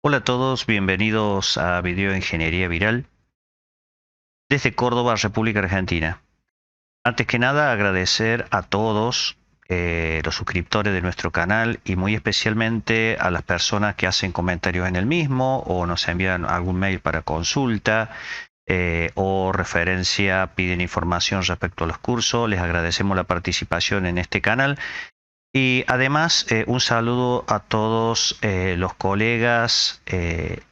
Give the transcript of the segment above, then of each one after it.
Hola a todos, bienvenidos a Video Ingeniería Viral desde Córdoba, República Argentina. Antes que nada, agradecer a todos los suscriptores de nuestro canal y muy especialmente a las personas que hacen comentarios en el mismo o nos envían algún mail para consulta o referencia, piden información respecto a los cursos. Les agradecemos la participación en este canal. Y además, un saludo a todos los colegas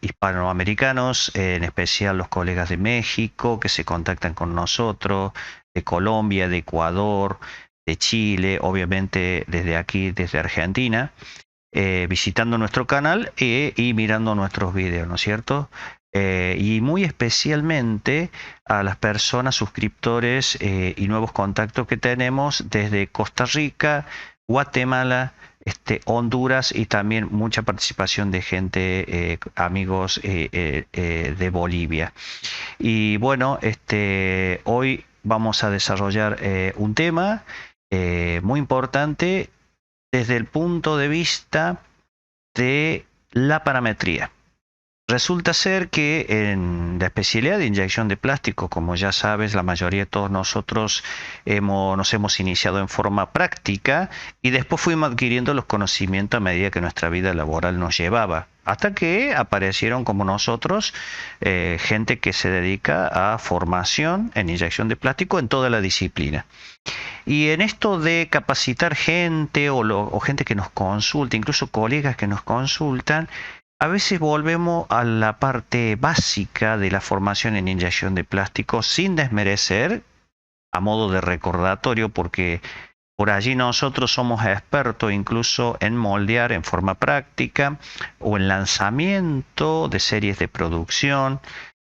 hispanoamericanos, en especial los colegas de México que se contactan con nosotros, de Colombia, de Ecuador, de Chile, obviamente desde aquí, desde Argentina, visitando nuestro canal y mirando nuestros videos, ¿no es cierto? Y muy especialmente a las personas suscriptores y nuevos contactos que tenemos desde Costa Rica, Guatemala, Honduras y también mucha participación de gente, amigos de Bolivia. Y bueno, hoy vamos a desarrollar un tema muy importante desde el punto de vista de la parametría. Resulta ser que en la especialidad de inyección de plástico, como ya sabes, la mayoría de todos nosotros nos hemos iniciado en forma práctica y después fuimos adquiriendo los conocimientos a medida que nuestra vida laboral nos llevaba, hasta que aparecieron como nosotros gente que se dedica a formación en inyección de plástico en toda la disciplina. Y en esto de capacitar gente o gente que nos consulta, incluso colegas que nos consultan, a veces volvemos a la parte básica de la formación en inyección de plástico sin desmerecer, a modo de recordatorio, porque por allí nosotros somos expertos incluso en moldear en forma práctica o en lanzamiento de series de producción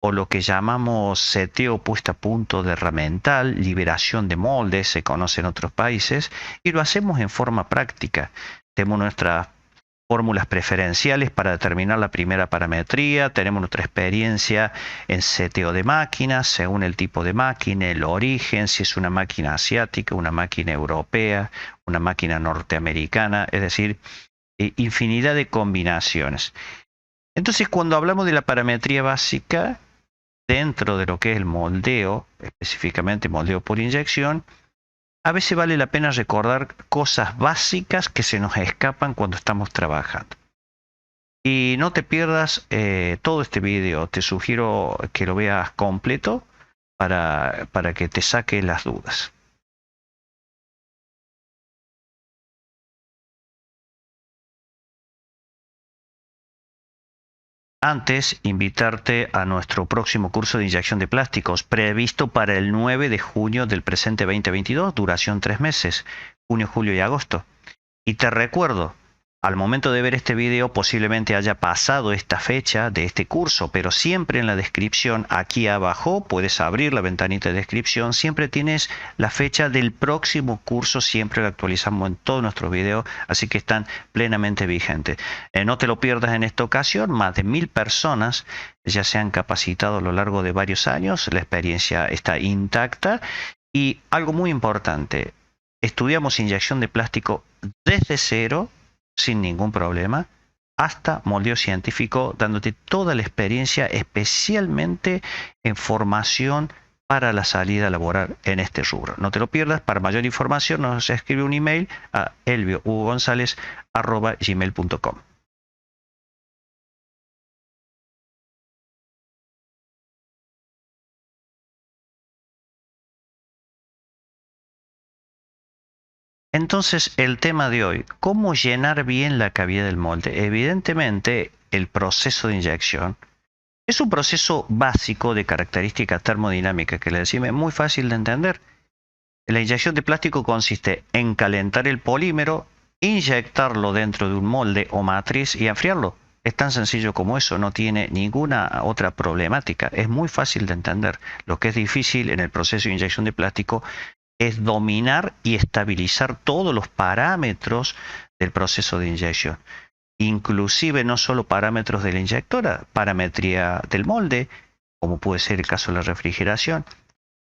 o lo que llamamos seteo puesta a punto de herramental, liberación de moldes, se conoce en otros países, y lo hacemos en forma práctica. Tenemos nuestras fórmulas preferenciales para determinar la primera parametría, tenemos nuestra experiencia en seteo de máquinas, según el tipo de máquina, el origen, si es una máquina asiática, una máquina europea, una máquina norteamericana, es decir, infinidad de combinaciones. Entonces, cuando hablamos de la parametría básica, dentro de lo que es el moldeo, específicamente moldeo por inyección, a veces vale la pena recordar cosas básicas que se nos escapan cuando estamos trabajando. Y no te pierdas todo este video, te sugiero que lo veas completo para que te saque las dudas. Antes, invitarte a nuestro próximo curso de inyección de plásticos, previsto para el 9 de junio del presente 2022, duración 3 meses, junio, julio y agosto. Y te recuerdo, al momento de ver este video posiblemente haya pasado esta fecha de este curso, pero siempre en la descripción, aquí abajo, puedes abrir la ventanita de descripción, siempre tienes la fecha del próximo curso, siempre lo actualizamos en todos nuestros videos, así que están plenamente vigentes. No te lo pierdas en esta ocasión, más de 1000 personas ya se han capacitado a lo largo de varios años, la experiencia está intacta y algo muy importante, estudiamos inyección de plástico desde cero, sin ningún problema, hasta moldeo científico, dándote toda la experiencia, especialmente en formación para la salida laboral en este rubro. No te lo pierdas. Para mayor información nos escribe un email a elviohugogonzalez@gmail.com. Entonces, el tema de hoy, ¿cómo llenar bien la cavidad del molde? Evidentemente, el proceso de inyección es un proceso básico de característica termodinámica que le decimos es muy fácil de entender. La inyección de plástico consiste en calentar el polímero, inyectarlo dentro de un molde o matriz y enfriarlo. Es tan sencillo como eso, no tiene ninguna otra problemática. Es muy fácil de entender. Lo que es difícil en el proceso de inyección de plástico es dominar y estabilizar todos los parámetros del proceso de inyección. Inclusive no solo parámetros de la inyectora, parametría del molde, como puede ser el caso de la refrigeración,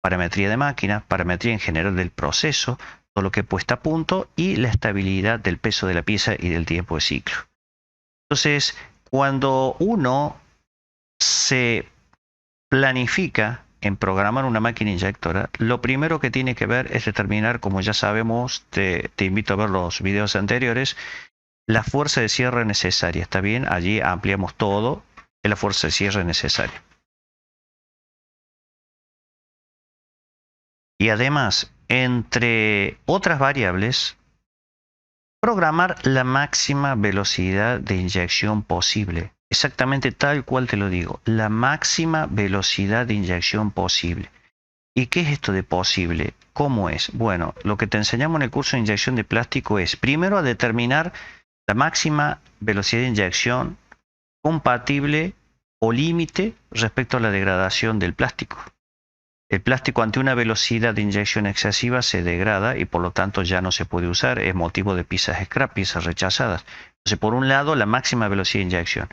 parametría de máquina, parametría en general del proceso, todo lo que he puesto a punto y la estabilidad del peso de la pieza y del tiempo de ciclo. Entonces, cuando uno se planifica en programar una máquina inyectora, lo primero que tiene que ver es determinar, como ya sabemos, te invito a ver los videos anteriores, la fuerza de cierre necesaria. ¿Está bien? Allí ampliamos todo, es la fuerza de cierre necesaria. Y además, entre otras variables, programar la máxima velocidad de inyección posible. Exactamente tal cual te lo digo, la máxima velocidad de inyección posible. ¿Y qué es esto de posible? ¿Cómo es? Bueno, lo que te enseñamos en el curso de inyección de plástico es primero a determinar la máxima velocidad de inyección compatible o límite respecto a la degradación del plástico. El plástico ante una velocidad de inyección excesiva se degrada y por lo tanto ya no se puede usar, es motivo de piezas scrap, piezas rechazadas. Entonces, por un lado, la máxima velocidad de inyección.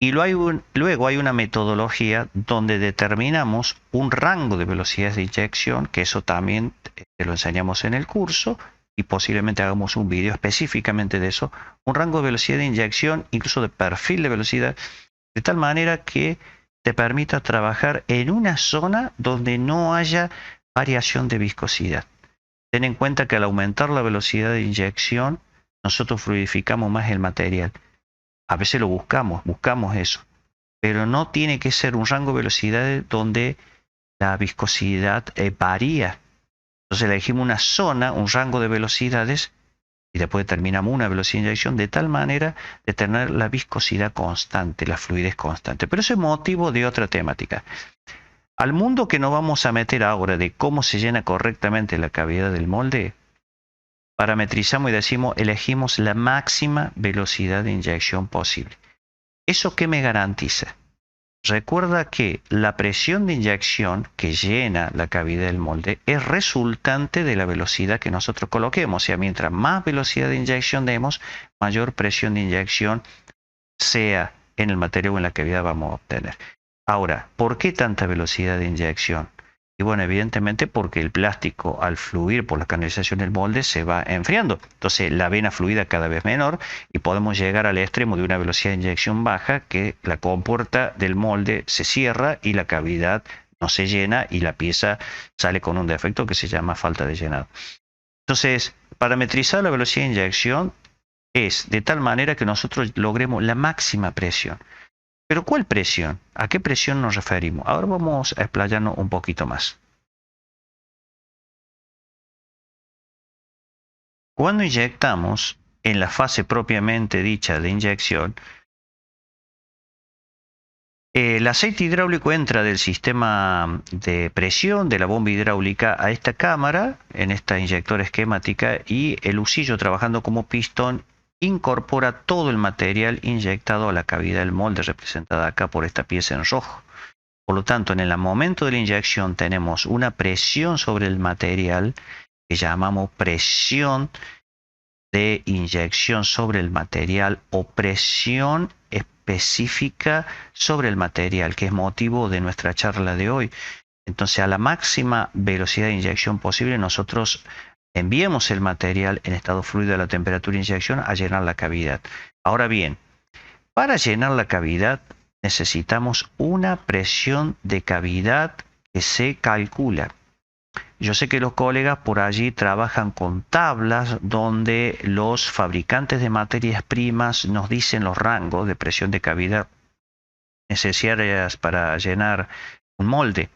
Y luego hay una metodología donde determinamos un rango de velocidades de inyección, que eso también te lo enseñamos en el curso y posiblemente hagamos un video específicamente de eso, un rango de velocidad de inyección, incluso de perfil de velocidad, de tal manera que te permita trabajar en una zona donde no haya variación de viscosidad. Ten en cuenta que al aumentar la velocidad de inyección, nosotros fluidificamos más el material. A veces lo buscamos eso, pero no tiene que ser un rango de velocidades donde la viscosidad varía. Entonces elegimos una zona, un rango de velocidades y después determinamos una velocidad de inyección de tal manera de tener la viscosidad constante, la fluidez constante. Pero eso es motivo de otra temática. Al mundo que nos vamos a meter ahora de cómo se llena correctamente la cavidad del molde, parametrizamos y decimos, elegimos la máxima velocidad de inyección posible. ¿Eso qué me garantiza? Recuerda que la presión de inyección que llena la cavidad del molde es resultante de la velocidad que nosotros coloquemos. O sea, mientras más velocidad de inyección demos, mayor presión de inyección sea en el material o en la cavidad vamos a obtener. Ahora, ¿por qué tanta velocidad de inyección? Y bueno, evidentemente porque el plástico al fluir por la canalización del molde se va enfriando. Entonces la vena fluida cada vez menor y podemos llegar al extremo de una velocidad de inyección baja que la compuerta del molde se cierra y la cavidad no se llena y la pieza sale con un defecto que se llama falta de llenado. Entonces, parametrizar la velocidad de inyección es de tal manera que nosotros logremos la máxima presión. ¿Pero cuál presión? ¿A qué presión nos referimos? Ahora vamos a explayarnos un poquito más. Cuando inyectamos, en la fase propiamente dicha de inyección, el aceite hidráulico entra del sistema de presión de la bomba hidráulica a esta cámara, en esta inyectora esquemática, y el husillo trabajando como pistón incorpora todo el material inyectado a la cavidad del molde representada acá por esta pieza en rojo. Por lo tanto, en el momento de la inyección tenemos una presión sobre el material que llamamos presión de inyección sobre el material o presión específica sobre el material, que es motivo de nuestra charla de hoy. Entonces, a la máxima velocidad de inyección posible, nosotros enviamos el material en estado fluido a la temperatura de inyección a llenar la cavidad. Ahora bien, para llenar la cavidad necesitamos una presión de cavidad que se calcula. Yo sé que los colegas por allí trabajan con tablas donde los fabricantes de materias primas nos dicen los rangos de presión de cavidad necesarias para llenar un molde.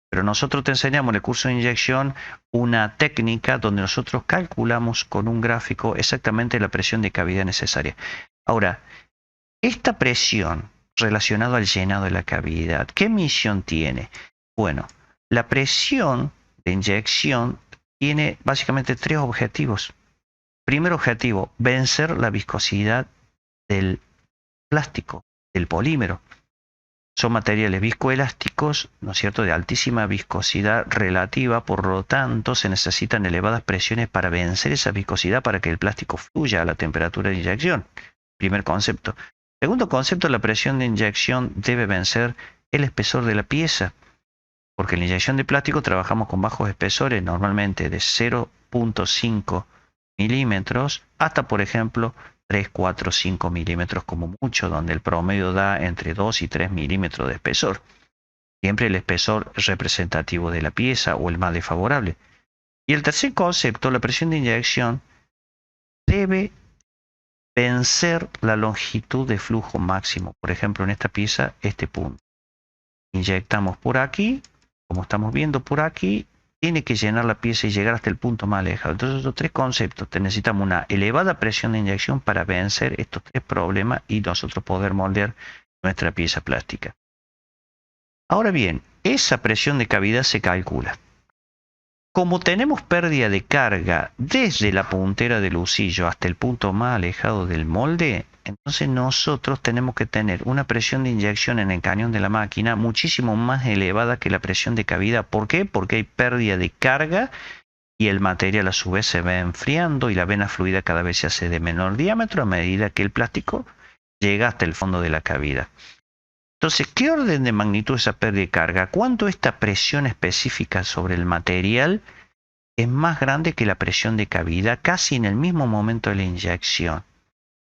Pero nosotros te enseñamos en el curso de inyección una técnica donde nosotros calculamos con un gráfico exactamente la presión de cavidad necesaria. Ahora, esta presión relacionada al llenado de la cavidad, ¿qué misión tiene? Bueno, la presión de inyección tiene básicamente tres objetivos. Primer objetivo, vencer la viscosidad del plástico, del polímero. Son materiales viscoelásticos, ¿no es cierto?, de altísima viscosidad relativa, por lo tanto se necesitan elevadas presiones para vencer esa viscosidad para que el plástico fluya a la temperatura de inyección. Primer concepto. Segundo concepto, la presión de inyección debe vencer el espesor de la pieza, porque en la inyección de plástico trabajamos con bajos espesores, normalmente de 0.5 milímetros hasta, por ejemplo, 3, 4, 5 milímetros como mucho, donde el promedio da entre 2 y 3 milímetros de espesor. Siempre el espesor es representativo de la pieza o el más desfavorable. Y el tercer concepto, la presión de inyección debe vencer la longitud de flujo máximo. Por ejemplo, en esta pieza, este punto. Inyectamos por aquí, como estamos viendo por aquí, tiene que llenar la pieza y llegar hasta el punto más alejado. Entonces, estos tres conceptos, necesitamos una elevada presión de inyección para vencer estos tres problemas y nosotros poder moldear nuestra pieza plástica. Ahora bien, esa presión de cavidad se calcula. Como tenemos pérdida de carga desde la puntera del husillo hasta el punto más alejado del molde, entonces nosotros tenemos que tener una presión de inyección en el cañón de la máquina muchísimo más elevada que la presión de cavidad. ¿Por qué? Porque hay pérdida de carga y el material a su vez se va enfriando y la vena fluida cada vez se hace de menor diámetro a medida que el plástico llega hasta el fondo de la cavidad. Entonces, ¿qué orden de magnitud es esa pérdida de carga? ¿Cuánto esta presión específica sobre el material es más grande que la presión de cavidad casi en el mismo momento de la inyección?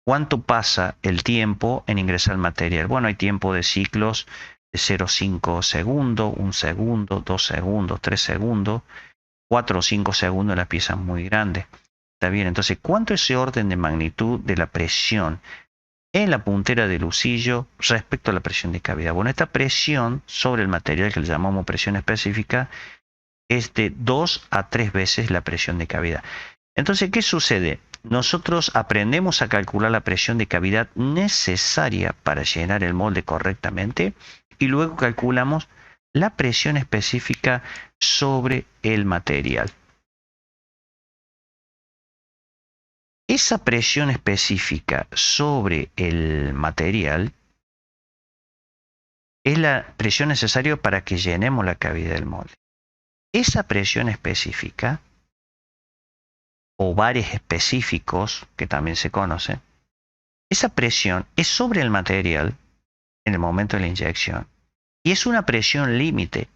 ¿Cuánto pasa el tiempo en ingresar el material? Bueno, hay tiempo de ciclos de 0,5 segundos, 1 segundo, 2 segundos, 3 segundos, 4 o 5 segundos en las piezas muy grandes. Está bien, entonces, ¿cuánto es ese orden de magnitud de la presión en la puntera del husillo respecto a la presión de cavidad? Bueno, esta presión sobre el material, que le llamamos presión específica, es de 2 a 3 veces la presión de cavidad. Entonces, ¿qué sucede? Nosotros aprendemos a calcular la presión de cavidad necesaria para llenar el molde correctamente y luego calculamos la presión específica sobre el material. Esa presión específica sobre el material es la presión necesaria para que llenemos la cavidad del molde. Esa presión específica, o bares específicos, que también se conocen, esa presión es sobre el material en el momento de la inyección y es una presión límite.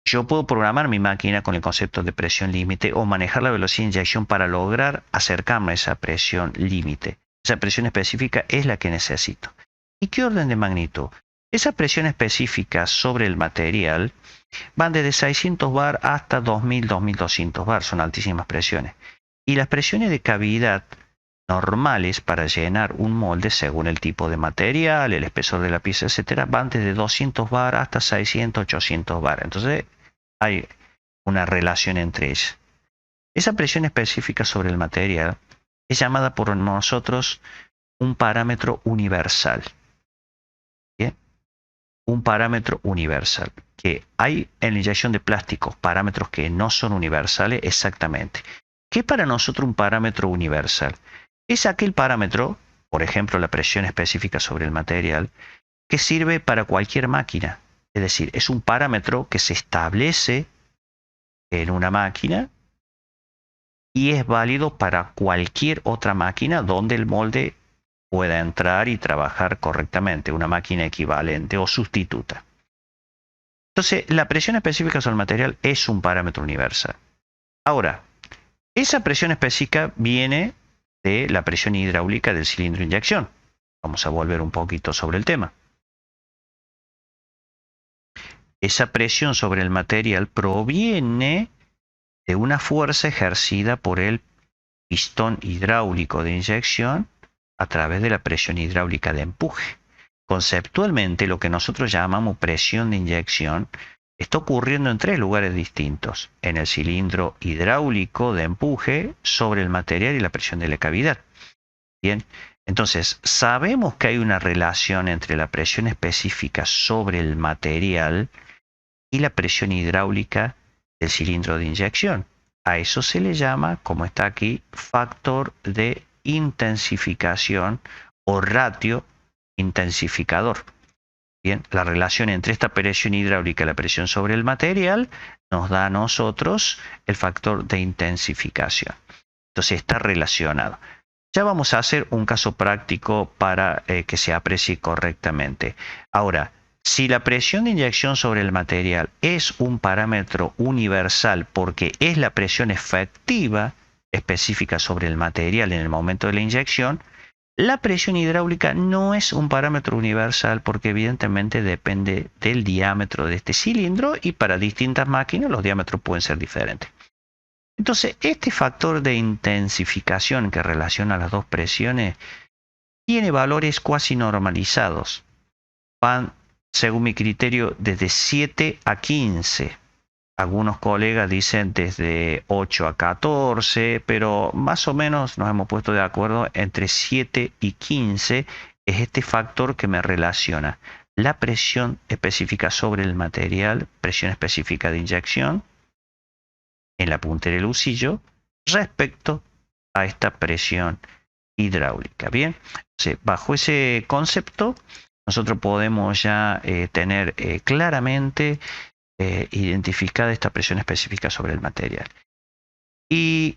Yo puedo programar mi máquina con el concepto de presión límite o manejar la velocidad de inyección para lograr acercarme a esa presión límite. Esa presión específica es la que necesito. ¿Y qué orden de magnitud? Esa presión específica sobre el material van desde 600 bar hasta 2000, 2200 bar. Son altísimas presiones. Y las presiones de cavidad normales para llenar un molde según el tipo de material, el espesor de la pieza, etcétera, van desde 200 bar hasta 600, 800 bar. Entonces hay una relación entre ellas. Esa presión específica sobre el material es llamada por nosotros un parámetro universal. ¿Bien? Un parámetro universal. Que hay en la inyección de plásticos parámetros que no son universales exactamente. ¿Qué es para nosotros un parámetro universal? Es aquel parámetro, por ejemplo, la presión específica sobre el material, que sirve para cualquier máquina. Es decir, es un parámetro que se establece en una máquina y es válido para cualquier otra máquina donde el molde pueda entrar y trabajar correctamente, una máquina equivalente o sustituta. Entonces, la presión específica sobre el material es un parámetro universal. Ahora, esa presión específica viene de la presión hidráulica del cilindro de inyección. Vamos a volver un poquito sobre el tema. Esa presión sobre el material proviene de una fuerza ejercida por el pistón hidráulico de inyección a través de la presión hidráulica de empuje. Conceptualmente, lo que nosotros llamamos presión de inyección está ocurriendo en tres lugares distintos: en el cilindro hidráulico de empuje, sobre el material y la presión de la cavidad. Bien, entonces sabemos que hay una relación entre la presión específica sobre el material y la presión hidráulica del cilindro de inyección. A eso se le llama, como está aquí, factor de intensificación o ratio intensificador. Bien, la relación entre esta presión hidráulica y la presión sobre el material nos da a nosotros el factor de intensificación. Entonces está relacionado. Ya vamos a hacer un caso práctico para que se aprecie correctamente. Ahora, si la presión de inyección sobre el material es un parámetro universal porque es la presión efectiva específica sobre el material en el momento de la inyección, la presión hidráulica no es un parámetro universal porque evidentemente depende del diámetro de este cilindro y para distintas máquinas los diámetros pueden ser diferentes. Entonces, este factor de intensificación que relaciona las dos presiones tiene valores cuasi normalizados. Van, según mi criterio, desde 7 a 15. Algunos colegas dicen desde 8 a 14, pero más o menos nos hemos puesto de acuerdo entre 7 y 15 es este factor que me relaciona la presión específica sobre el material, presión específica de inyección en la puntera del husillo respecto a esta presión hidráulica. Bien, entonces, bajo ese concepto nosotros podemos ya tener claramente identificada esta presión específica sobre el material. Y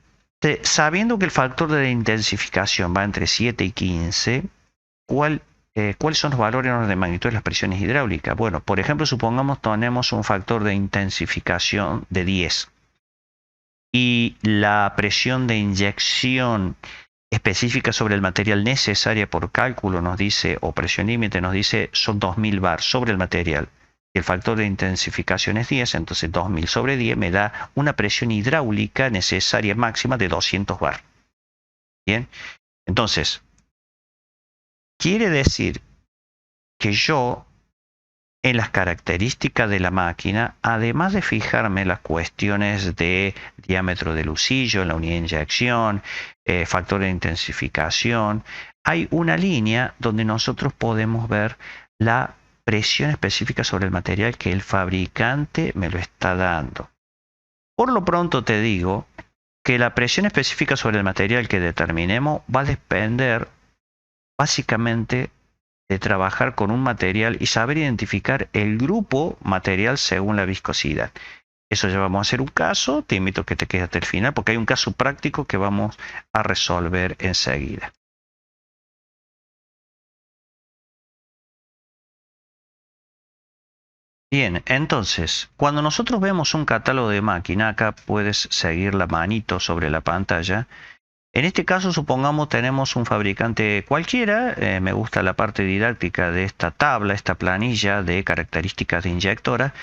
sabiendo que el factor de intensificación va entre 7 y 15, ¿cuáles son los valores en orden de magnitud de las presiones hidráulicas? Bueno, por ejemplo, supongamos tenemos un factor de intensificación de 10 y la presión de inyección específica sobre el material necesaria por cálculo nos dice, o presión límite nos dice, son 2000 bar sobre el material. El factor de intensificación es 10, entonces 2000 sobre 10 me da una presión hidráulica necesaria máxima de 200 bar. Bien, entonces, quiere decir que yo, en las características de la máquina, además de fijarme las cuestiones de diámetro del husillo, en la unidad de inyección, factor de intensificación, hay una línea donde nosotros podemos ver la presión específica sobre el material que el fabricante me lo está dando. Por lo pronto te digo que la presión específica sobre el material que determinemos va a depender básicamente de trabajar con un material y saber identificar el grupo material según la viscosidad. Eso ya vamos a hacer un caso, te invito a que te quedes hasta el final porque hay un caso práctico que vamos a resolver enseguida. Bien, entonces, cuando nosotros vemos un catálogo de máquina, acá puedes seguir la manito sobre la pantalla. En este caso, supongamos tenemos un fabricante cualquiera. Me gusta la parte didáctica de esta tabla, esta planilla de características de inyectora.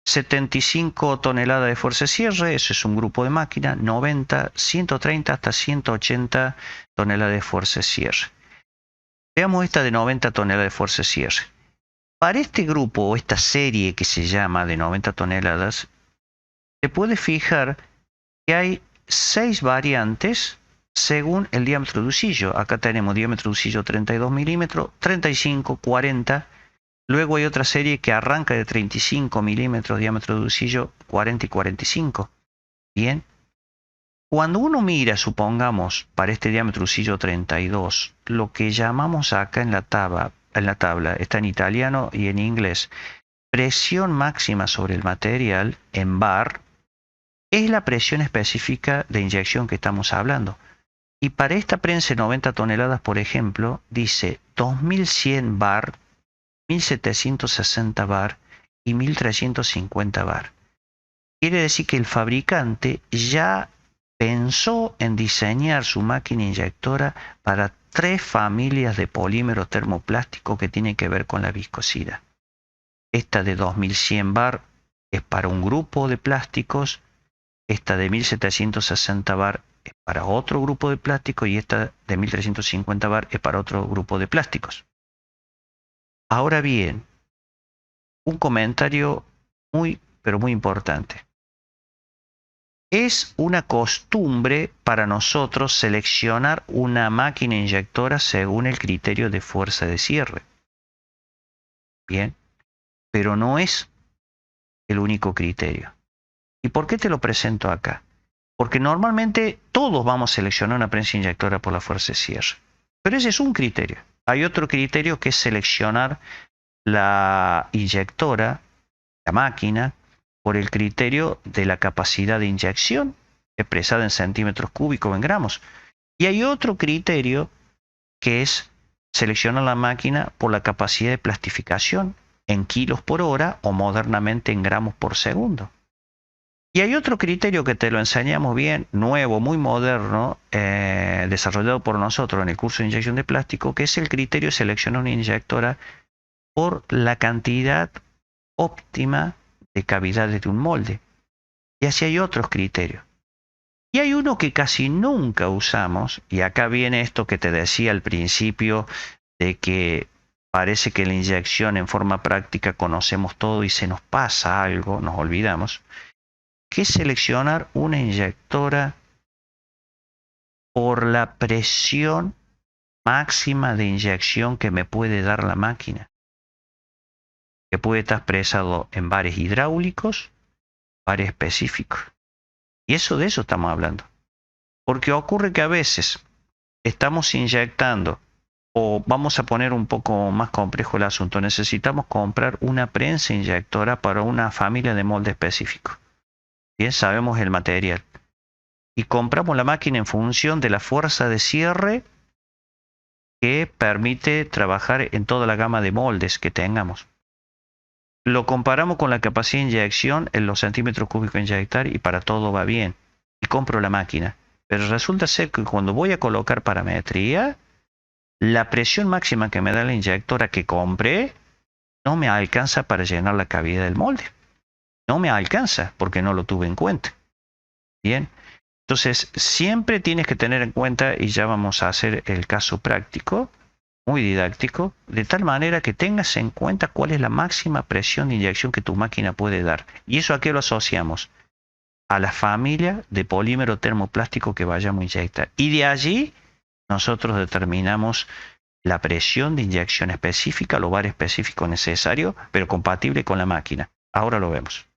75 toneladas de fuerza de cierre, eso es un grupo de máquina. 90, 130 hasta 180 toneladas de fuerza de cierre. Veamos esta de 90 toneladas de fuerza de cierre. Para este grupo o esta serie que se llama de 90 toneladas, se puede fijar que hay 6 variantes según el diámetro de husillo. Acá tenemos diámetro de husillo 32 milímetros, 35, 40. Luego hay otra serie que arranca de 35 milímetros diámetro de husillo, 40 y 45. Bien. Cuando uno mira, supongamos, para este diámetro de husillo 32, lo que llamamos acá en la tabla, está en italiano y en inglés, presión máxima sobre el material en bar, es la presión específica de inyección que estamos hablando. Y para esta prensa de 90 toneladas, por ejemplo, dice 2100 bar, 1760 bar y 1350 bar. Quiere decir que el fabricante ya pensó en diseñar su máquina inyectora para 3 familias de polímero termoplástico que tienen que ver con la viscosidad. Esta de 2100 bar es para un grupo de plásticos, esta de 1760 bar es para otro grupo de plásticos y esta de 1350 bar es para otro grupo de plásticos. Ahora bien, un comentario pero muy importante. Es una costumbre para nosotros seleccionar una máquina inyectora según el criterio de fuerza de cierre. Bien, pero no es el único criterio. ¿Y por qué te lo presento acá? Porque normalmente todos vamos a seleccionar una prensa inyectora por la fuerza de cierre. Pero ese es un criterio. Hay otro criterio que es seleccionar la inyectora, la máquina, por el criterio de la capacidad de inyección expresada en centímetros cúbicos o en gramos. Y hay otro criterio que es seleccionar la máquina por la capacidad de plastificación en kilos por hora o modernamente en gramos por segundo. Y hay otro criterio que te lo enseñamos bien, nuevo, muy moderno, desarrollado por nosotros en el curso de inyección de plástico, que es el criterio de seleccionar una inyectora por la cantidad óptima de cavidades de un molde. Y así hay otros criterios. Y hay uno que casi nunca usamos, y acá viene esto que te decía al principio, de que parece que la inyección en forma práctica conocemos todo y se nos pasa algo, nos olvidamos, que es seleccionar una inyectora por la presión máxima de inyección que me puede dar la máquina, que puede estar expresado en bares hidráulicos, bares específicos. Y de eso estamos hablando. Porque ocurre que a veces estamos inyectando, o vamos a poner un poco más complejo el asunto, necesitamos comprar una prensa inyectora para una familia de molde específico. Bien, sabemos el material. Y compramos la máquina en función de la fuerza de cierre que permite trabajar en toda la gama de moldes que tengamos. Lo comparamos con la capacidad de inyección en los centímetros cúbicos a inyectar y para todo va bien. Y compro la máquina. Pero resulta ser que cuando voy a colocar parametría, la presión máxima que me da la inyectora que compré no me alcanza para llenar la cavidad del molde. No me alcanza porque no lo tuve en cuenta. Bien. Entonces, siempre tienes que tener en cuenta, y ya vamos a hacer el caso práctico, muy didáctico, de tal manera que tengas en cuenta cuál es la máxima presión de inyección que tu máquina puede dar. ¿Y eso a qué lo asociamos? A la familia de polímero termoplástico que vayamos a inyectar. Y de allí nosotros determinamos la presión de inyección específica, el bar específico necesario, pero compatible con la máquina. Ahora lo vemos.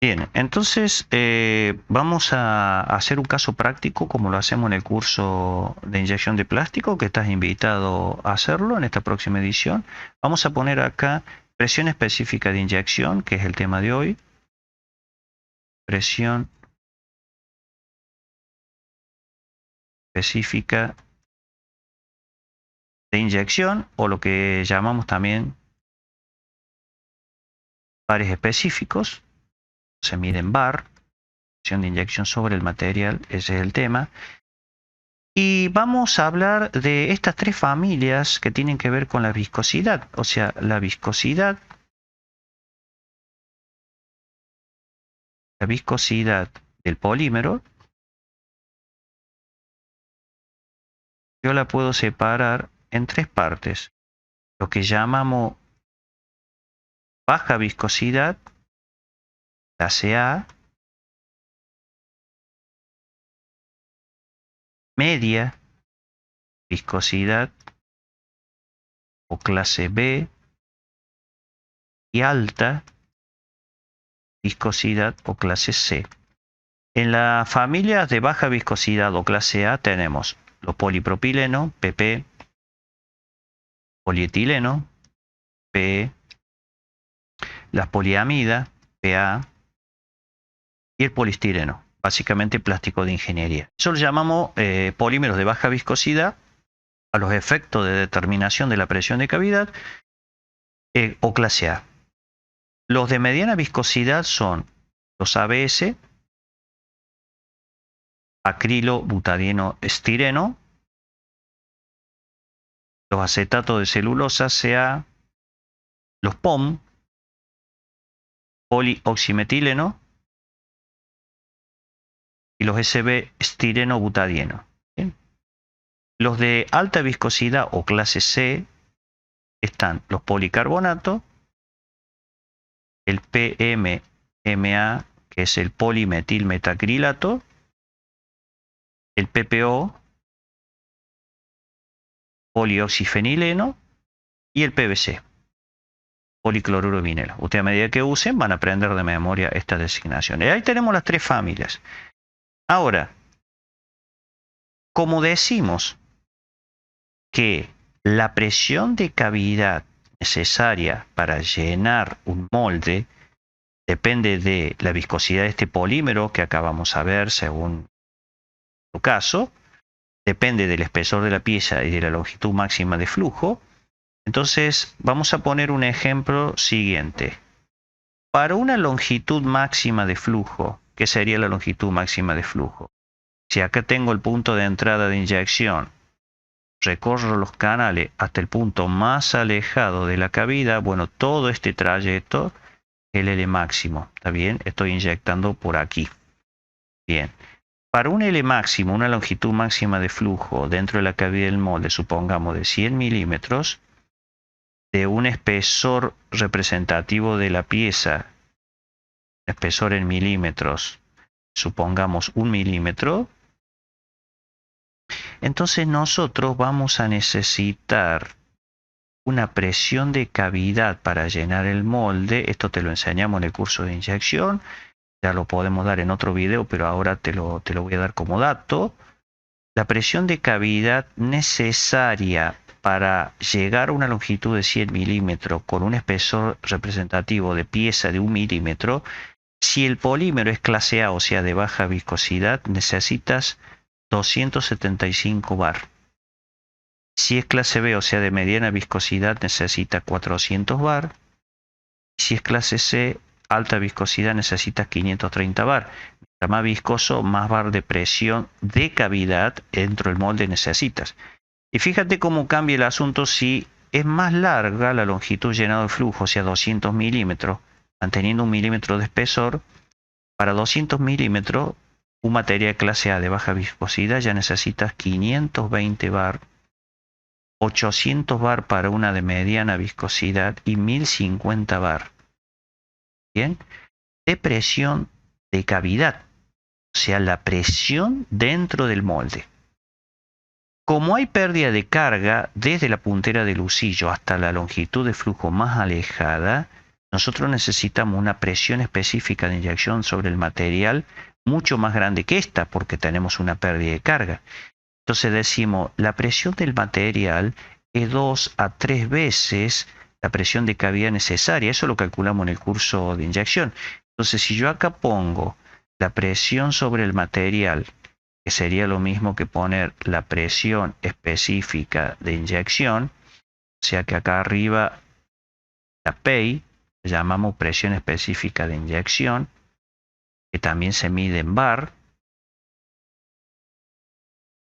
Bien, entonces vamos a hacer un caso práctico como lo hacemos en el curso de inyección de plástico, que estás invitado a hacerlo en esta próxima edición. Vamos a poner acá presión específica de inyección, que es el tema de hoy. Presión específica de inyección, o lo que llamamos también bares específicos. Se mide en bar, presión de inyección sobre el material, ese es el tema. Y vamos a hablar de estas tres familias que tienen que ver con la viscosidad, o sea, la viscosidad del polímero. Yo la puedo separar en tres partes, lo que llamamos baja viscosidad, clase A, media viscosidad o clase B y alta viscosidad o clase C. En las familias de baja viscosidad o clase A tenemos los polipropileno, PP, polietileno, PE, las poliamidas, PA, y el polistireno, básicamente plástico de ingeniería. Eso lo llamamos polímeros de baja viscosidad a los efectos de determinación de la presión de cavidad o clase A. Los de mediana viscosidad son los ABS, acrilo butadieno estireno, los acetatos de celulosa CA, los POM, polioximetileno, y los SB estireno butadieno. ¿Bien? Los de alta viscosidad o clase C están los policarbonatos, el PMMA, que es el polimetilmetacrilato, el PPO, polioxifenileno, y el PVC, policloruro de vinilo. Ustedes a medida que usen van a aprender de memoria estas designaciones. Ahí tenemos las tres familias. Ahora, como decimos que la presión de cavidad necesaria para llenar un molde depende de la viscosidad de este polímero que acabamos de ver según tu caso, depende del espesor de la pieza y de la longitud máxima de flujo, Entonces vamos a poner un ejemplo siguiente. Para una longitud máxima de flujo, ¿qué sería la longitud máxima de flujo? Si acá tengo el punto de entrada de inyección, recorro los canales hasta el punto más alejado de la cavidad, bueno, todo este trayecto es el L máximo, ¿está bien? Estoy inyectando por aquí. Bien. Para un L máximo, una longitud máxima de flujo dentro de la cavidad del molde, supongamos de 100 milímetros, de un espesor representativo de la pieza, espesor en milímetros, supongamos 1 milímetro, entonces nosotros vamos a necesitar una presión de cavidad para llenar el molde. Esto te lo enseñamos en el curso de inyección, ya lo podemos dar en otro video, pero ahora te lo voy a dar como dato. La presión de cavidad necesaria para llegar a una longitud de 100 milímetros con un espesor representativo de pieza de 1 milímetro, si el polímero es clase A, o sea de baja viscosidad, necesitas 275 bar. Si es clase B, o sea de mediana viscosidad, necesita 400 bar. Si es clase C, alta viscosidad, necesita 530 bar. Mientras más viscoso, más bar de presión de cavidad dentro del molde necesitas. Y fíjate cómo cambia el asunto si es más larga la longitud llenado de flujo, o sea 200 milímetros, manteniendo 1 milímetro de espesor. Para 200 milímetros, un material clase A de baja viscosidad ya necesitas 520 bar, 800 bar para una de mediana viscosidad y 1050 bar. Bien, de presión de cavidad, o sea, la presión dentro del molde. Como hay pérdida de carga desde la puntera del husillo hasta la longitud de flujo más alejada, nosotros necesitamos una presión específica de inyección sobre el material mucho más grande que esta, porque tenemos una pérdida de carga. Entonces decimos, la presión del material es 2 a 3 veces la presión de cavidad necesaria. Eso lo calculamos en el curso de inyección. Entonces, si yo acá pongo la presión sobre el material, que sería lo mismo que poner la presión específica de inyección, o sea que acá arriba la PEI, llamamos presión específica de inyección, que también se mide en bar.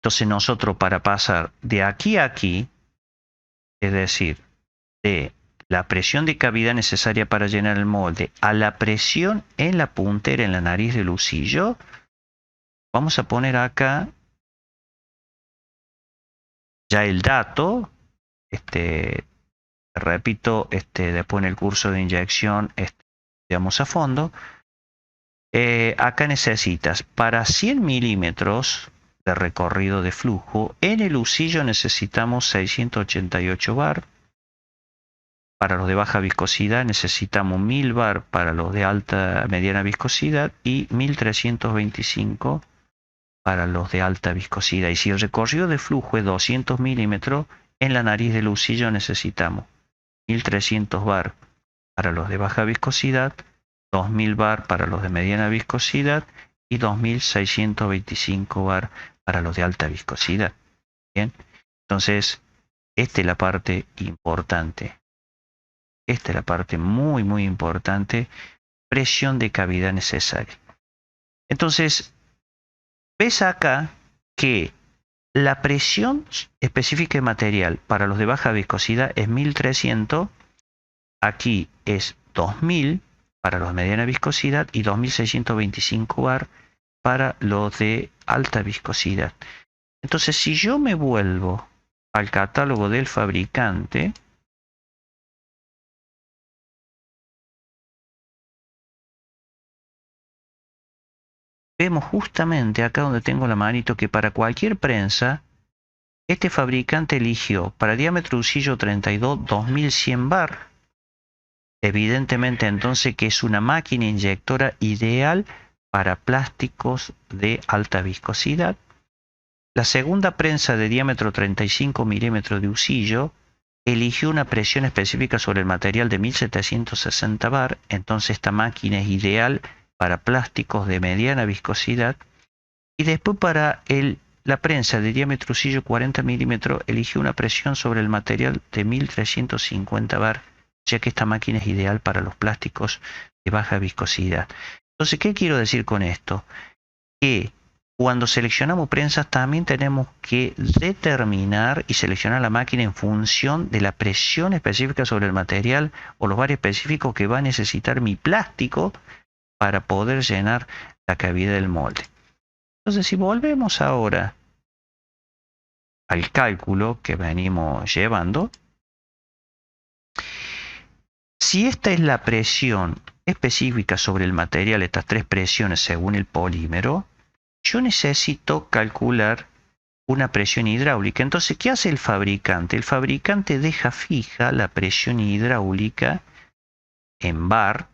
Entonces nosotros para pasar de aquí a aquí, es decir, de la presión de cavidad necesaria para llenar el molde a la presión en la puntera, en la nariz del husillo, vamos a poner acá ya el dato. Repito, después en el curso de inyección estudiamos a fondo. Acá necesitas para 100 milímetros de recorrido de flujo, en el husillo necesitamos 688 bar. Para los de baja viscosidad necesitamos 1000 bar para los de alta mediana viscosidad y 1325 para los de alta viscosidad. Y si el recorrido de flujo es 200 milímetros, en la nariz del husillo necesitamos 1300 bar para los de baja viscosidad, 2000 bar para los de mediana viscosidad y 2625 bar para los de alta viscosidad. Bien, entonces esta es la parte importante. Esta es la parte muy, muy importante. Presión de cavidad necesaria. Entonces, ves acá que la presión específica de material para los de baja viscosidad es 1300. Aquí es 2000 para los de mediana viscosidad y 2625 bar para los de alta viscosidad. Entonces, si yo me vuelvo al catálogo del fabricante, vemos justamente acá donde tengo la manito que para cualquier prensa, este fabricante eligió para diámetro de husillo 32 2100 bar. Evidentemente entonces que es una máquina inyectora ideal para plásticos de alta viscosidad. La segunda prensa de diámetro 35 milímetros de husillo eligió una presión específica sobre el material de 1760 bar. Entonces esta máquina es ideal para plásticos de mediana viscosidad. Y después para el la prensa de diámetro usillo 40 milímetros eligió una presión sobre el material de 1350 bar, ya que esta máquina es ideal para los plásticos de baja viscosidad. Entonces, ¿qué quiero decir con esto? Que cuando seleccionamos prensas también tenemos que determinar y seleccionar la máquina en función de la presión específica sobre el material o los bares específicos que va a necesitar mi plástico para poder llenar la cavidad del molde. Entonces, si volvemos ahora al cálculo que venimos llevando, si esta es la presión específica sobre el material, estas tres presiones según el polímero, yo necesito calcular una presión hidráulica. Entonces, ¿qué hace el fabricante? El fabricante deja fija la presión hidráulica en bar,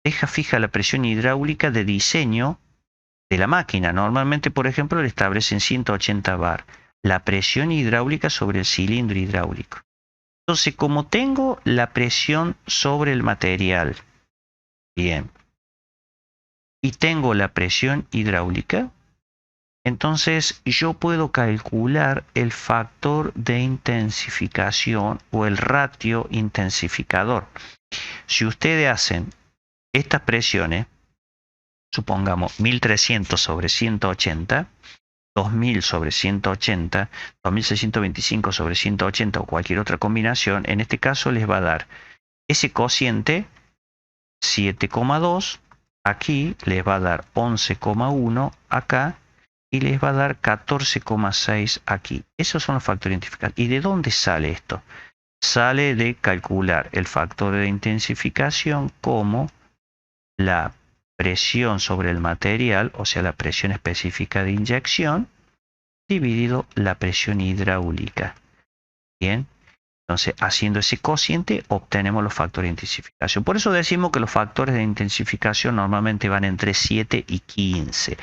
deja fija la presión hidráulica de diseño de la máquina. Normalmente, por ejemplo, le establecen 180 bar. La presión hidráulica sobre el cilindro hidráulico. Entonces, como tengo la presión sobre el material, bien, y tengo la presión hidráulica, entonces yo puedo calcular el factor de intensificación o el ratio intensificador. Si ustedes hacen estas presiones, supongamos 1300 sobre 180, 2000 sobre 180, 2625 sobre 180 o cualquier otra combinación, en este caso les va a dar ese cociente 7,2, aquí les va a dar 11,1 acá y les va a dar 14,6 aquí. Esos son los factores identificados. ¿Y de dónde sale esto? Sale de calcular el factor de intensificación como la presión sobre el material, o sea, la presión específica de inyección, dividido la presión hidráulica. Bien, entonces haciendo ese cociente obtenemos los factores de intensificación. Por eso decimos que los factores de intensificación normalmente van entre 7 y 15.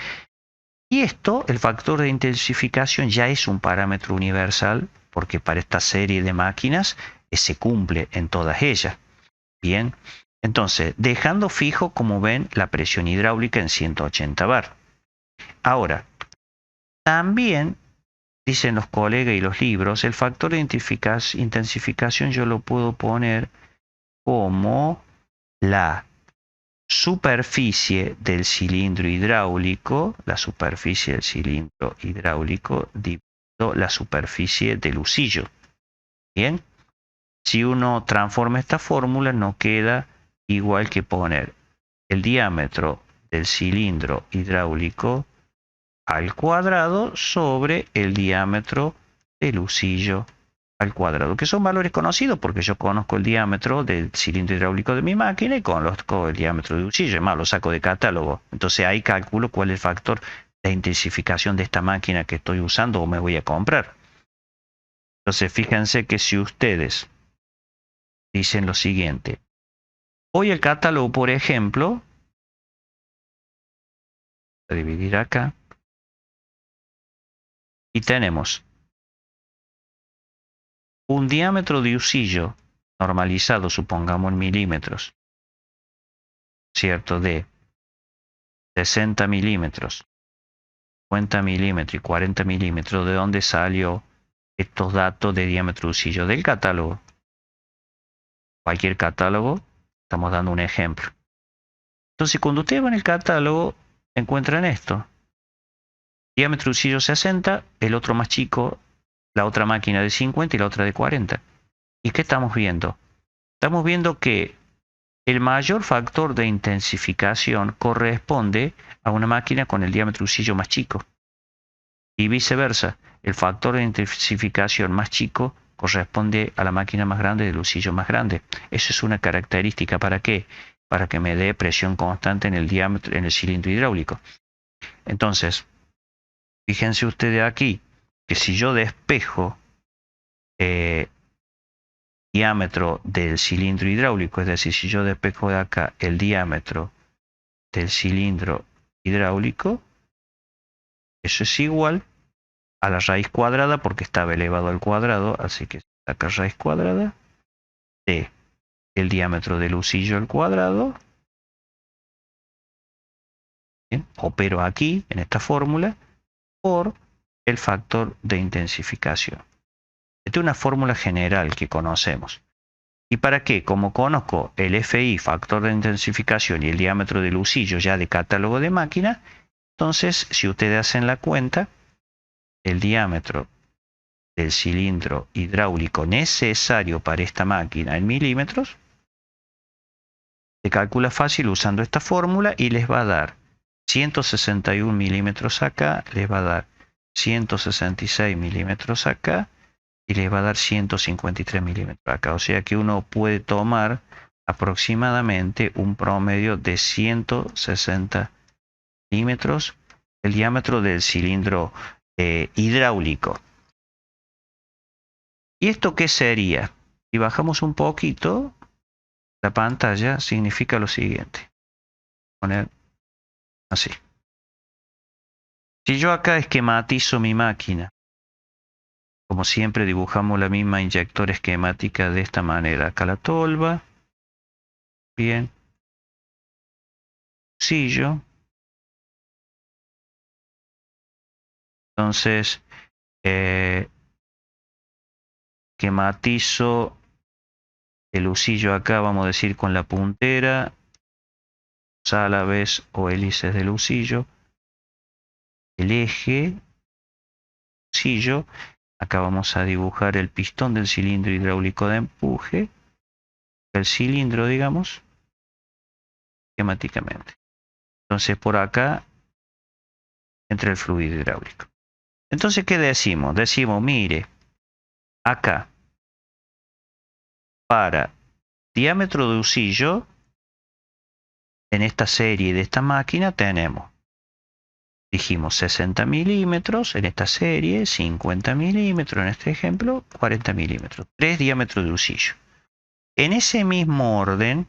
Y esto, el factor de intensificación, ya es un parámetro universal, porque para esta serie de máquinas se cumple en todas ellas. Bien, entonces, dejando fijo, como ven, la presión hidráulica en 180 bar. Ahora, también, dicen los colegas y los libros, el factor de intensificación yo lo puedo poner como la superficie del cilindro hidráulico, dividido la superficie del usillo. Bien, si uno transforma esta fórmula, no queda igual que poner el diámetro del cilindro hidráulico al cuadrado sobre el diámetro del usillo al cuadrado, que son valores conocidos porque yo conozco el diámetro del cilindro hidráulico de mi máquina y conozco el diámetro del usillo, además lo saco de catálogo. Entonces ahí calculo cuál es el factor de intensificación de esta máquina que estoy usando o me voy a comprar. Entonces fíjense que si ustedes dicen lo siguiente, hoy el catálogo, por ejemplo, voy a dividir acá, y tenemos un diámetro de usillo normalizado, supongamos en milímetros, ¿cierto? De 60 milímetros, 50 milímetros y 40 milímetros. ¿De dónde salió estos datos de diámetro de usillo? Del catálogo. Cualquier catálogo, estamos dando un ejemplo. Entonces, cuando ustedes van al catálogo, encuentran esto. Diámetro de usillo 60, el otro más chico, la otra máquina de 50 y la otra de 40. ¿Y qué estamos viendo? Estamos viendo que el mayor factor de intensificación corresponde a una máquina con el diámetro de usillo más chico. Y viceversa, el factor de intensificación más chico corresponde a la máquina más grande del usillo más grande. Eso es una característica. ¿Para qué? Para que me dé presión constante en el diámetro, en el cilindro hidráulico. Entonces, fíjense ustedes aquí que si yo despejo diámetro del cilindro hidráulico, es decir, si yo despejo de acá el diámetro del cilindro hidráulico, eso es igual a la raíz cuadrada, porque estaba elevado al cuadrado, así que saca raíz cuadrada de el diámetro del usillo al cuadrado ¿Bien? Opero aquí, en esta fórmula, por el factor de intensificación. Esta es una fórmula general que conocemos. ¿Y para qué? Como conozco el FI, factor de intensificación, y el diámetro del husillo ya de catálogo de máquina, entonces, si ustedes hacen la cuenta, el diámetro del cilindro hidráulico necesario para esta máquina en milímetros, se calcula fácil usando esta fórmula y les va a dar 161 milímetros acá, les va a dar 166 milímetros acá y les va a dar 153 milímetros acá. O sea que uno puede tomar aproximadamente un promedio de 160 milímetros el diámetro del cilindro hidráulico. ¿Y esto qué sería? Si bajamos un poquito la pantalla, significa lo siguiente. Poner así. Si yo acá esquematizo mi máquina, como siempre dibujamos la misma inyector esquemática de esta manera. Acá la tolva. Bien. Husillo. Entonces, esquematizo el husillo acá, vamos a decir, con la puntera, álabes o hélices del husillo. El eje, husillo. Acá vamos a dibujar el pistón del cilindro hidráulico de empuje. El cilindro, digamos, esquemáticamente. Entonces, por acá entra el fluido hidráulico. Entonces, ¿qué decimos? Decimos, mire, acá, para diámetro de husillo, en esta serie de esta máquina tenemos, dijimos 60 milímetros en esta serie, 50 milímetros en este ejemplo, 40 milímetros, 3 diámetros de husillo. En ese mismo orden,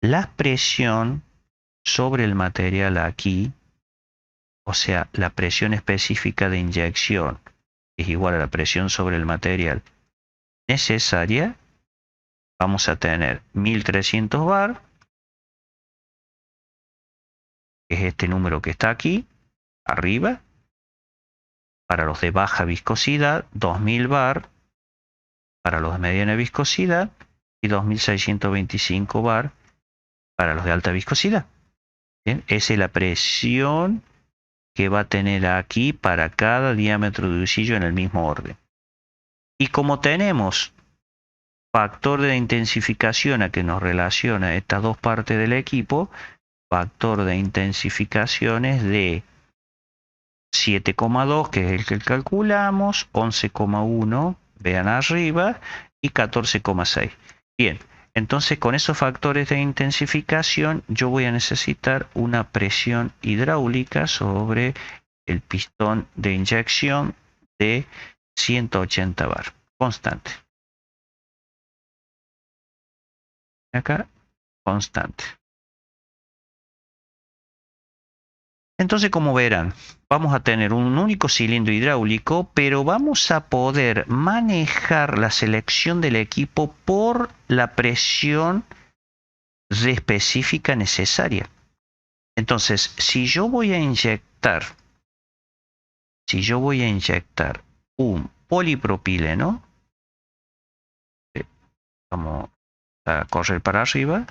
la presión sobre el material aquí, o sea, la presión específica de inyección es igual a la presión sobre el material necesaria, vamos a tener 1300 bar, que es este número que está aquí, arriba. Para los de baja viscosidad, 2000 bar. Para los de mediana viscosidad y 2625 bar para los de alta viscosidad. ¿Bien? Esa es la presión que va a tener aquí para cada diámetro de husillo en el mismo orden. Y como tenemos factor de intensificación a que nos relaciona estas dos partes del equipo, factor de intensificación es de 7,2, que es el que calculamos, 11,1, vean arriba, y 14,6. Bien, entonces con esos factores de intensificación yo voy a necesitar una presión hidráulica sobre el pistón de inyección de 180 bar, constante. Acá, constante. Entonces, como verán, vamos a tener un único cilindro hidráulico, pero vamos a poder manejar la selección del equipo por la presión específica necesaria. Entonces, si yo voy a inyectar un polipropileno, vamos a correr para arriba.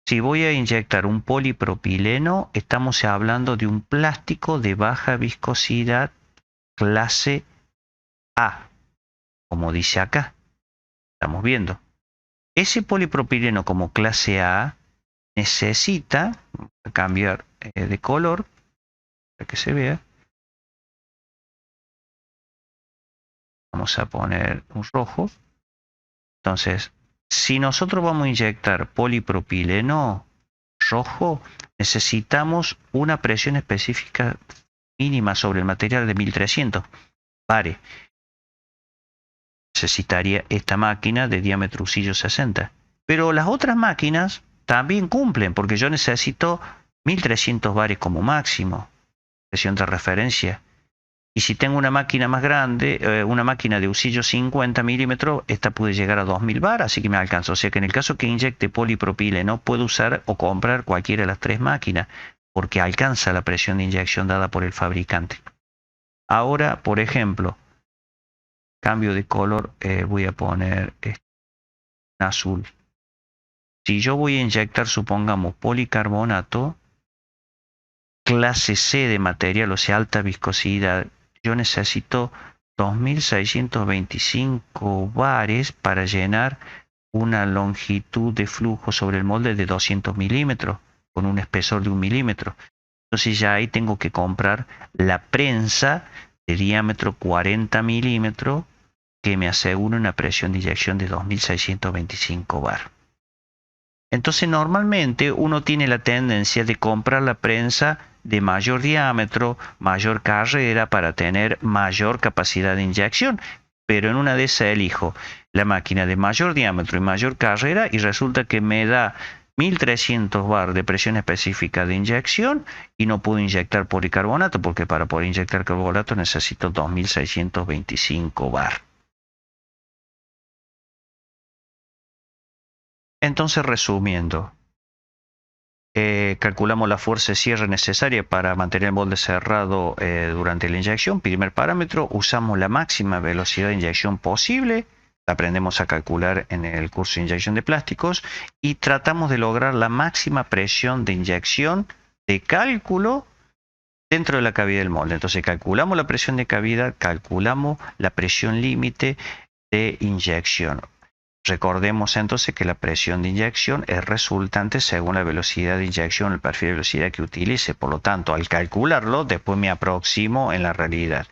Si voy a inyectar un polipropileno, estamos hablando de un plástico de baja viscosidad clase A, como dice acá. Estamos viendo. Ese polipropileno como clase A necesita cambiar de color para que se vea. Vamos a poner un rojo. Entonces, si nosotros vamos a inyectar polipropileno rojo, necesitamos una presión específica mínima sobre el material de 1300 bares. Necesitaría esta máquina de diámetro husillo 60. Pero las otras máquinas también cumplen, porque yo necesito 1300 bares como máximo, presión de referencia. Y si tengo una máquina más grande, una máquina de usillo 50 milímetros, esta puede llegar a 2000 bar, así que me alcanza. O sea que en el caso que inyecte polipropileno, puedo usar o comprar cualquiera de las 3 máquinas, porque alcanza la presión de inyección dada por el fabricante. Ahora, por ejemplo, cambio de color, voy a poner azul. Si yo voy a inyectar, supongamos, policarbonato, clase C de material, o sea, alta viscosidad, yo necesito 2625 bares para llenar una longitud de flujo sobre el molde de 200 milímetros, con un espesor de 1 milímetro. Entonces ya ahí tengo que comprar la prensa de diámetro 40 milímetros que me asegura una presión de inyección de 2625 bar. Entonces normalmente uno tiene la tendencia de comprar la prensa de mayor diámetro, mayor carrera para tener mayor capacidad de inyección, pero en una de esas elijo la máquina de mayor diámetro y mayor carrera y resulta que me da 1300 bar de presión específica de inyección y no puedo inyectar policarbonato porque para poder inyectar carbonato necesito 2625 bar. Entonces, resumiendo, calculamos la fuerza de cierre necesaria para mantener el molde cerrado durante la inyección. Primer parámetro, usamos la máxima velocidad de inyección posible. La aprendemos a calcular en el curso de inyección de plásticos. Y tratamos de lograr la máxima presión de inyección de cálculo dentro de la cavidad del molde. Entonces calculamos la presión de cavidad, calculamos la presión límite de inyección. Recordemos entonces que la presión de inyección es resultante según la velocidad de inyección, el perfil de velocidad que utilice. Por lo tanto, al calcularlo, después me aproximo en la realidad.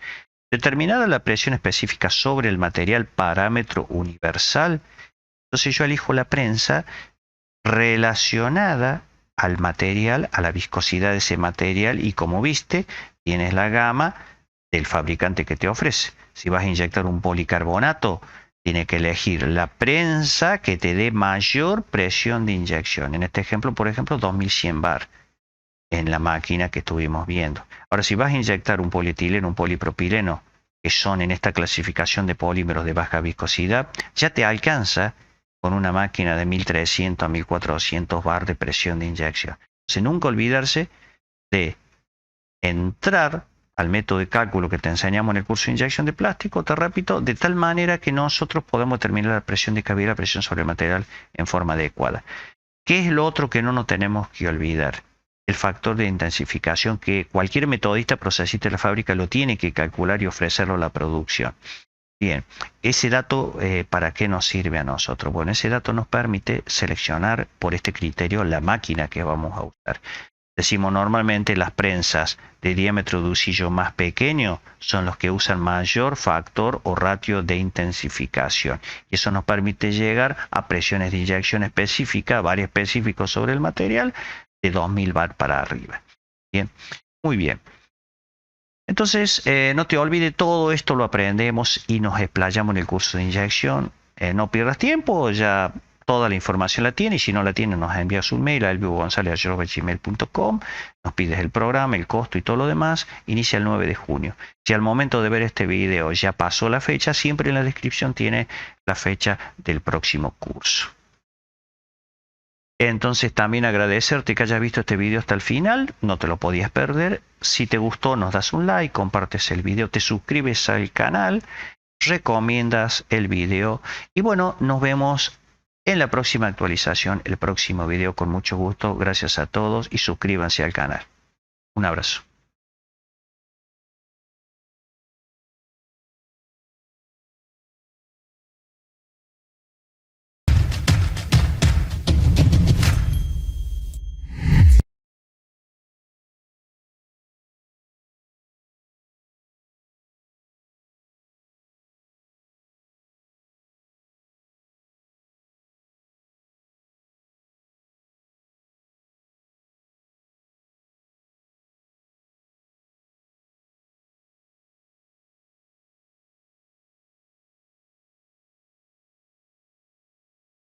Determinada la presión específica sobre el material, parámetro universal, entonces yo elijo la prensa relacionada al material, a la viscosidad de ese material y como viste, tienes la gama del fabricante que te ofrece. Si vas a inyectar un policarbonato, tiene que elegir la prensa que te dé mayor presión de inyección. En este ejemplo, por ejemplo, 2100 bar en la máquina que estuvimos viendo. Ahora, si vas a inyectar un polietileno, un polipropileno, que son en esta clasificación de polímeros de baja viscosidad, ya te alcanza con una máquina de 1300 a 1400 bar de presión de inyección. Entonces, nunca olvidarse de entrar al método de cálculo que te enseñamos en el curso de inyección de plástico, te repito, de tal manera que nosotros podemos determinar la presión de cavidad, la presión sobre el material en forma adecuada. ¿Qué es lo otro que no nos tenemos que olvidar? El factor de intensificación que cualquier metodista procesista de la fábrica lo tiene que calcular y ofrecerlo a la producción. Bien, ese dato, ¿para qué nos sirve a nosotros? Bueno, ese dato nos permite seleccionar por este criterio la máquina que vamos a usar. Decimos normalmente las prensas de diámetro de usillo más pequeño son los que usan mayor factor o ratio de intensificación. Y eso nos permite llegar a presiones de inyección específica, bar específicos sobre el material, de 2000 bar para arriba. Bien, muy bien. Entonces, no te olvides, todo esto lo aprendemos y nos explayamos en el curso de inyección. No pierdas tiempo, ya toda la información la tiene y si no la tiene nos envías un mail a elviogonzalez@gmail.com, nos pides el programa, el costo y todo lo demás. Inicia el 9 de junio. Si al momento de ver este video ya pasó la fecha, siempre en la descripción tiene la fecha del próximo curso. Entonces también agradecerte que hayas visto este video hasta el final, no te lo podías perder. Si te gustó nos das un like, compartes el video, te suscribes al canal, recomiendas el video y bueno, nos vemos en la próxima actualización, el próximo video con mucho gusto. Gracias a todos y suscríbanse al canal. Un abrazo.